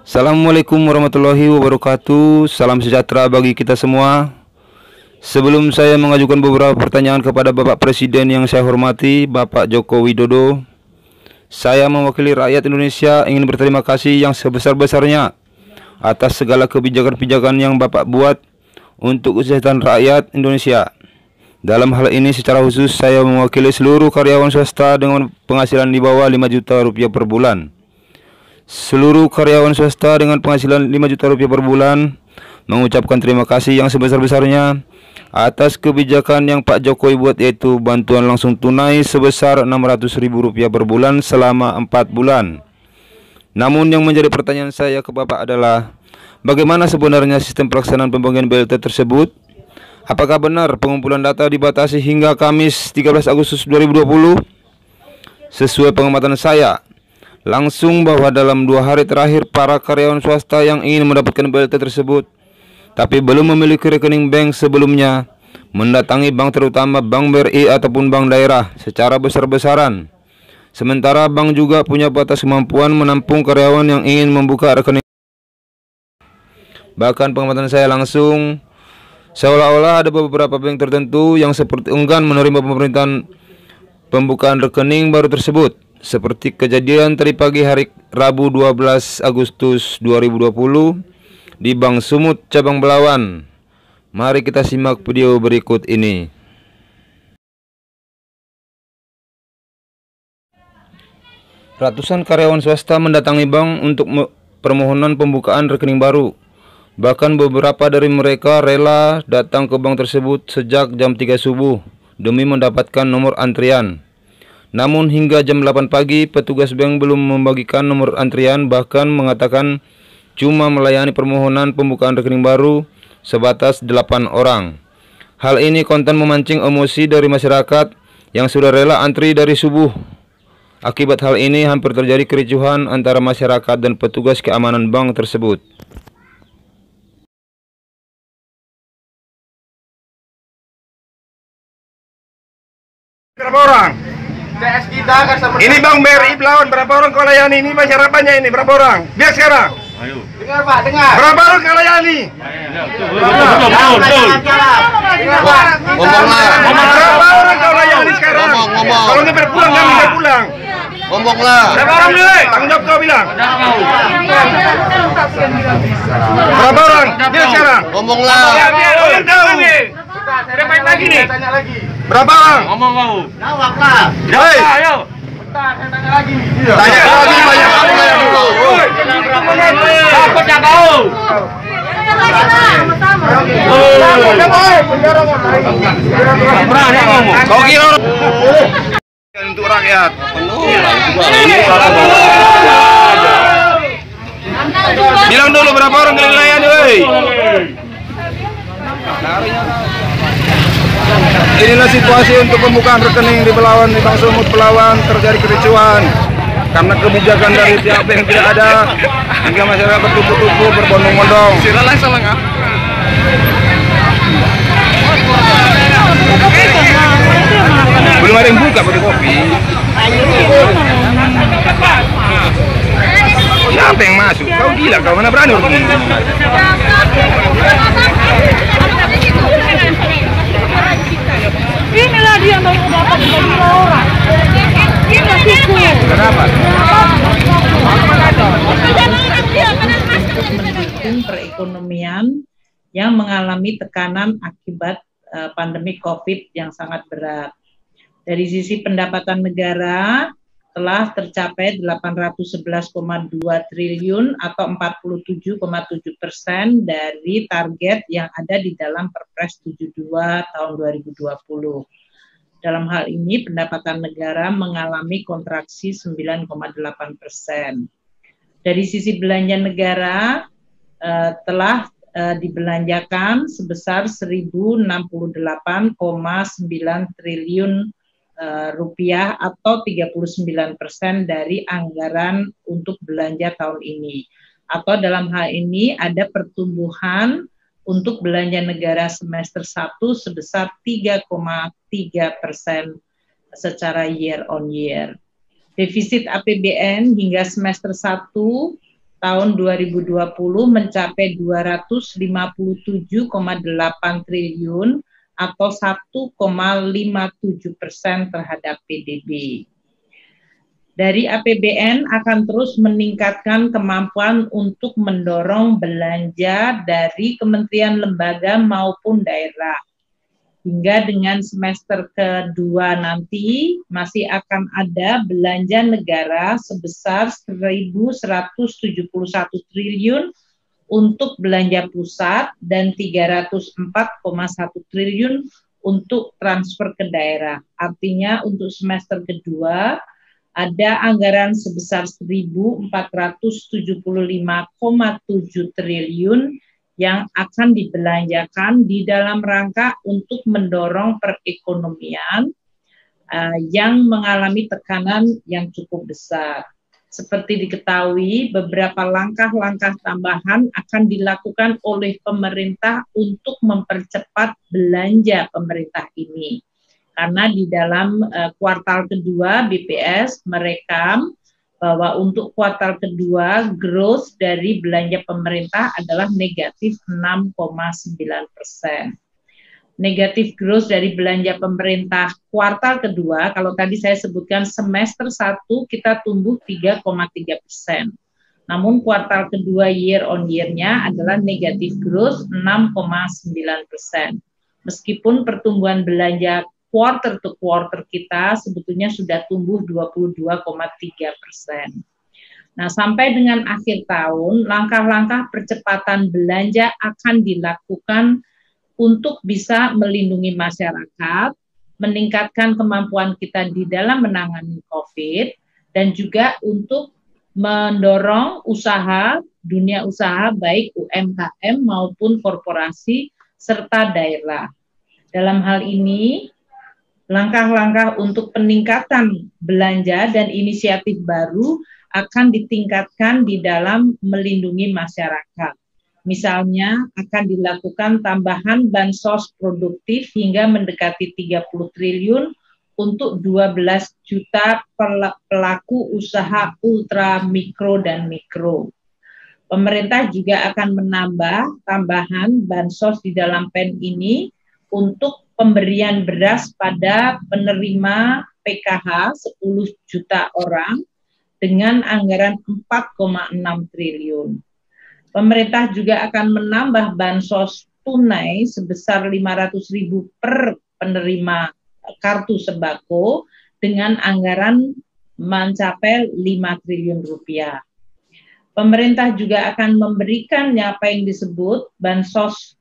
Assalamualaikum warahmatullahi wabarakatuh. Salam sejahtera bagi kita semua. Sebelum saya mengajukan beberapa pertanyaan kepada Bapak Presiden yang saya hormati, Bapak Joko Widodo, saya mewakili rakyat Indonesia ingin berterima kasih yang sebesar-besarnya atas segala kebijakan-kebijakan yang Bapak buat untuk kesejahteraan rakyat Indonesia. Dalam hal ini secara khusus saya mewakili seluruh karyawan swasta dengan penghasilan di bawah 5 juta rupiah per bulan. Seluruh karyawan swasta dengan penghasilan 5 juta rupiah per bulan mengucapkan terima kasih yang sebesar-besarnya atas kebijakan yang Pak Jokowi buat, yaitu bantuan langsung tunai sebesar Rp600.000 per bulan selama 4 bulan. Namun yang menjadi pertanyaan saya ke Bapak adalah, bagaimana sebenarnya sistem pelaksanaan pembagian BLT tersebut? Apakah benar pengumpulan data dibatasi hingga Kamis 13 Agustus 2020? Sesuai pengamatan saya langsung bahwa dalam 2 hari terakhir para karyawan swasta yang ingin mendapatkan BLT tersebut tapi belum memiliki rekening bank sebelumnya mendatangi bank, terutama Bank BRI ataupun bank daerah secara besar-besaran. Sementara bank juga punya batas kemampuan menampung karyawan yang ingin membuka rekening. Bahkan pengamatan saya langsung seolah-olah ada beberapa bank tertentu yang seperti enggan menerima pemerintahan pembukaan rekening baru tersebut. Seperti kejadian tadi pagi hari Rabu 12 Agustus 2020 di Bank Sumut Cabang Belawan. Mari kita simak video berikut ini. Ratusan karyawan swasta mendatangi bank untuk permohonan pembukaan rekening baru. Bahkan beberapa dari mereka rela datang ke bank tersebut sejak jam 3 subuh demi mendapatkan nomor antrian. Namun hingga jam 8 pagi petugas bank belum membagikan nomor antrian, bahkan mengatakan cuma melayani permohonan pembukaan rekening baru sebatas 8 orang. Hal ini kontan memancing emosi dari masyarakat yang sudah rela antri dari subuh. Akibat hal ini hampir terjadi kericuhan antara masyarakat dan petugas keamanan bank tersebut. Berapa orang? Ini Bang BRI Belawan, berapa orang kau layani? Ini masyarakat ini berapa orang? Biar sekarang. Ayo. Dengar Pak, dengar. Berapa orang kau layani? Betul. Ngomonglah. Berapa orang kau layani sekarang? Ngomong. Kalau nggak berpulang, kami berpulang. Ngomonglah. Berapa orang dulu? Tanggung jawab kau bilang. Berapa orang? Biar sekarang. Ngomonglah. Orang tahu. Ada main lagi nih. Tanya lagi. Berapa orang? Ngomong kau. Jawab lah. Jawab, ayo. Tanya lagi banyak orang yang dulu. Takut ya kau. Berani ngomong. Kau kira untuk rakyat. Bilang dulu berapa orang kalian layani, woi. Inilah situasi untuk pembukaan rekening di Belawan, di Bank Sumut Belawan. Terjadi kericuhan karena kebijakan dari pihak bank tidak ada, hingga masyarakat bertumpuk-tumpuk berbondong-bondong. Belum ada yang buka pakai kopi. Siapa yang masuk? Kau gila, kau mana berani orang ini? Inilah dia mau dapat 5 orang. Ini cukup. Kenapa? Mendukung perekonomian yang mengalami tekanan akibat pandemi COVID yang sangat berat. Dari sisi pendapatan negara telah tercapai 811,2 triliun atau 47,7% dari target yang ada di dalam Perpres 72 tahun 2020. Dalam hal ini pendapatan negara mengalami kontraksi 9,8%. Dari sisi belanja negara telah dibelanjakan sebesar 1.068,9 triliun rupiah atau 39% dari anggaran untuk belanja tahun ini. Atau dalam hal ini ada pertumbuhan untuk belanja negara semester 1 sebesar 3,3% secara year on year. Defisit APBN hingga semester 1 tahun 2020 mencapai 257,8 triliun atau 1,57% terhadap PDB. Dari APBN akan terus meningkatkan kemampuan untuk mendorong belanja dari kementerian lembaga maupun daerah. Hingga dengan semester kedua nanti masih akan ada belanja negara sebesar 1.171 triliun untuk belanja pusat dan 304,1 triliun untuk transfer ke daerah. Artinya untuk semester kedua ada anggaran sebesar 1.475,7 triliun yang akan dibelanjakan di dalam rangka untuk mendorong perekonomian yang mengalami tekanan yang cukup besar. Seperti diketahui, beberapa langkah-langkah tambahan akan dilakukan oleh pemerintah untuk mempercepat belanja pemerintah ini. Karena di dalam kuartal kedua BPS merekam bahwa untuk kuartal kedua growth dari belanja pemerintah adalah negatif 6,9%. Negatif growth dari belanja pemerintah kuartal kedua, kalau tadi saya sebutkan semester 1 kita tumbuh 3,3%. Namun kuartal kedua year on year-nya adalah negatif growth 6,9%. Meskipun pertumbuhan belanja quarter to quarter kita sebetulnya sudah tumbuh 22,3%. Nah, sampai dengan akhir tahun, langkah-langkah percepatan belanja akan dilakukan untuk bisa melindungi masyarakat, meningkatkan kemampuan kita di dalam menangani COVID, dan juga untuk mendorong usaha, dunia usaha baik UMKM maupun korporasi serta daerah. Dalam hal ini, langkah-langkah untuk peningkatan belanja dan inisiatif baru akan ditingkatkan di dalam melindungi masyarakat. Misalnya akan dilakukan tambahan bansos produktif hingga mendekati 30 triliun untuk 12 juta pelaku usaha ultra mikro dan mikro. Pemerintah juga akan menambah tambahan bansos di dalam PEN ini untuk pemberian beras pada penerima PKH 10 juta orang dengan anggaran 4,6 triliun. Pemerintah juga akan menambah bansos tunai sebesar 500.000 per penerima kartu sembako dengan anggaran mencapai 5 triliun rupiah. Pemerintah juga akan memberikan apa yang disebut bansos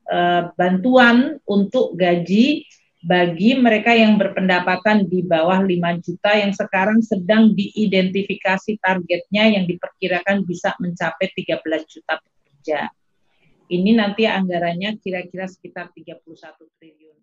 bantuan untuk gaji bagi mereka yang berpendapatan di bawah 5 juta yang sekarang sedang diidentifikasi targetnya yang diperkirakan bisa mencapai 13 juta pekerja. Ini nanti anggarannya kira-kira sekitar 31 triliun.